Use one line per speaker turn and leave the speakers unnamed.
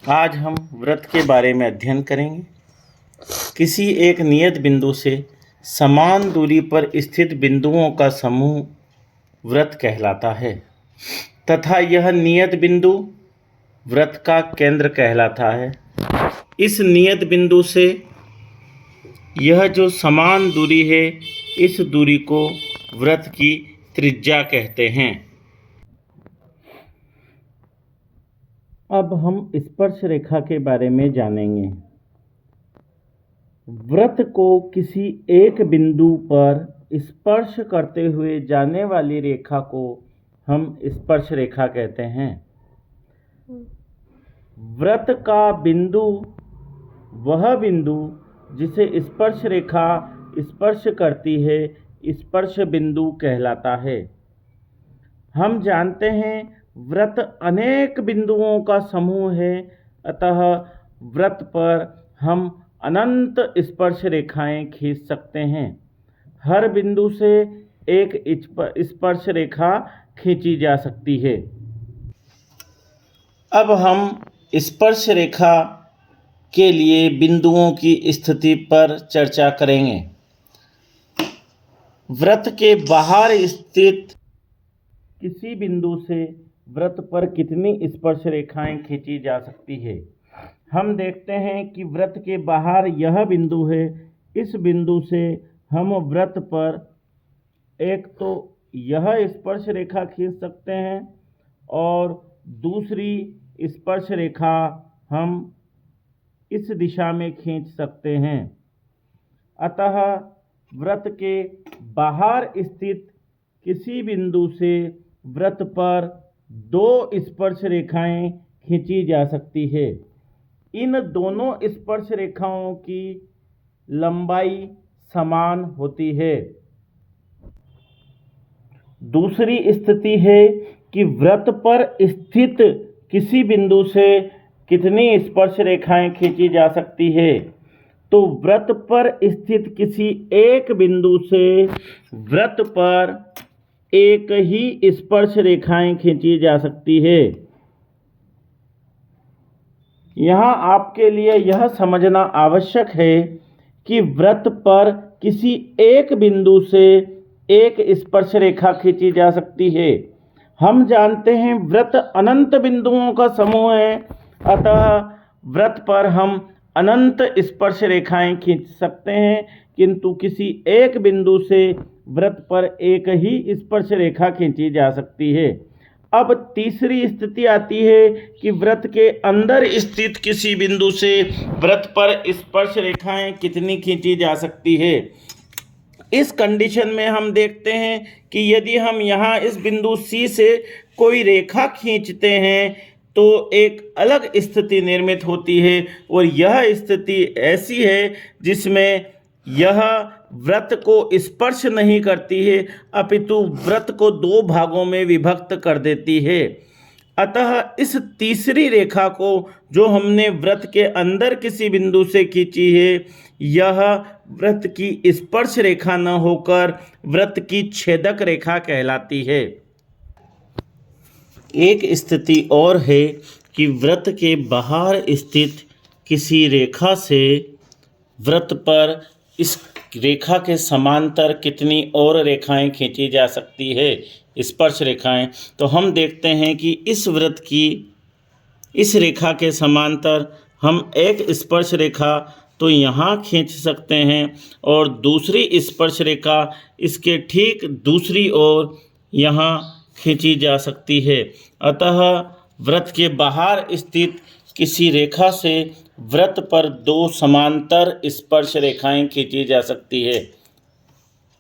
आज हम व्रत के बारे में अध्ययन करेंगे। किसी एक नियत बिंदु से समान दूरी पर स्थित बिंदुओं का समूह व्रत कहलाता है तथा यह नियत बिंदु व्रत का केंद्र कहलाता है। इस नियत बिंदु से यह जो समान दूरी है, इस दूरी को व्रत की त्रिज्या कहते हैं। अब हम स्पर्श रेखा के बारे में जानेंगे। व्रत को किसी एक बिंदु पर स्पर्श करते हुए जाने वाली रेखा को हम स्पर्श रेखा कहते हैं। व्रत का बिंदु वह बिंदु जिसे स्पर्श रेखा स्पर्श करती है, स्पर्श बिंदु कहलाता है। हम जानते हैं व्रत अनेक बिंदुओं का समूह है, अतः व्रत पर हम अनंत स्पर्श रेखाएं खींच सकते हैं। हर बिंदु से एक स्पर्श रेखा खींची जा सकती है। अब हम स्पर्श रेखा के लिए बिंदुओं की स्थिति पर चर्चा करेंगे। व्रत के बाहर स्थित किसी बिंदु से व्रत पर कितनी स्पर्श रेखाएं खींची जा सकती है। हम देखते हैं कि व्रत के बाहर यह बिंदु है। इस बिंदु से हम व्रत पर एक तो यह स्पर्श रेखा खींच सकते हैं और दूसरी स्पर्श रेखा हम इस दिशा में खींच सकते हैं। अतः व्रत के बाहर स्थित किसी बिंदु से व्रत पर दो स्पर्श रेखाएं खींची जा सकती है। इन दोनों स्पर्श रेखाओं की लंबाई समान होती है। दूसरी स्थिति है कि व्रत पर स्थित किसी बिंदु से कितनी स्पर्श रेखाएं खींची जा सकती है। तो व्रत पर स्थित किसी एक बिंदु से व्रत पर एक ही स्पर्श रेखाएं खींची जा सकती है। यहाँ आपके लिए यह समझना आवश्यक है कि व्रत पर किसी एक बिंदु से एक स्पर्श रेखा खींची जा सकती है। हम जानते हैं व्रत अनंत बिंदुओं का समूह है, अतः व्रत पर हम अनंत स्पर्श रेखाएं खींच सकते हैं, किंतु किसी एक बिंदु से व्रत पर एक ही स्पर्श रेखा खींची जा सकती है। अब तीसरी स्थिति आती है कि व्रत के अंदर स्थित किसी बिंदु से व्रत पर स्पर्श रेखाएं कितनी खींची जा सकती है। इस कंडीशन में हम देखते हैं कि यदि हम यहाँ इस बिंदु C से कोई रेखा खींचते हैं तो एक अलग स्थिति निर्मित होती है, और यह स्थिति ऐसी है जिसमें यह व्रत को स्पर्श नहीं करती है, अपितु व्रत को दो भागों में विभक्त कर देती है। अतः इस तीसरी रेखा को जो हमने व्रत के अंदर किसी बिंदु से खींची है, यह व्रत की स्पर्श रेखा न होकर व्रत की छेदक रेखा कहलाती है। एक स्थिति और है कि व्रत के बाहर स्थित किसी रेखा से व्रत पर इस रेखा के समांतर कितनी और रेखाएं खींची जा सकती है, स्पर्श रेखाएं। तो हम देखते हैं कि इस व्रत की इस रेखा के समांतर हम एक स्पर्श रेखा तो यहाँ खींच सकते हैं और दूसरी स्पर्श रेखा इसके ठीक दूसरी ओर यहाँ खींची जा सकती है। अतः व्रत के बाहर स्थित किसी रेखा से व्रत पर दो समांतर स्पर्श रेखाएं खींची जा सकती है।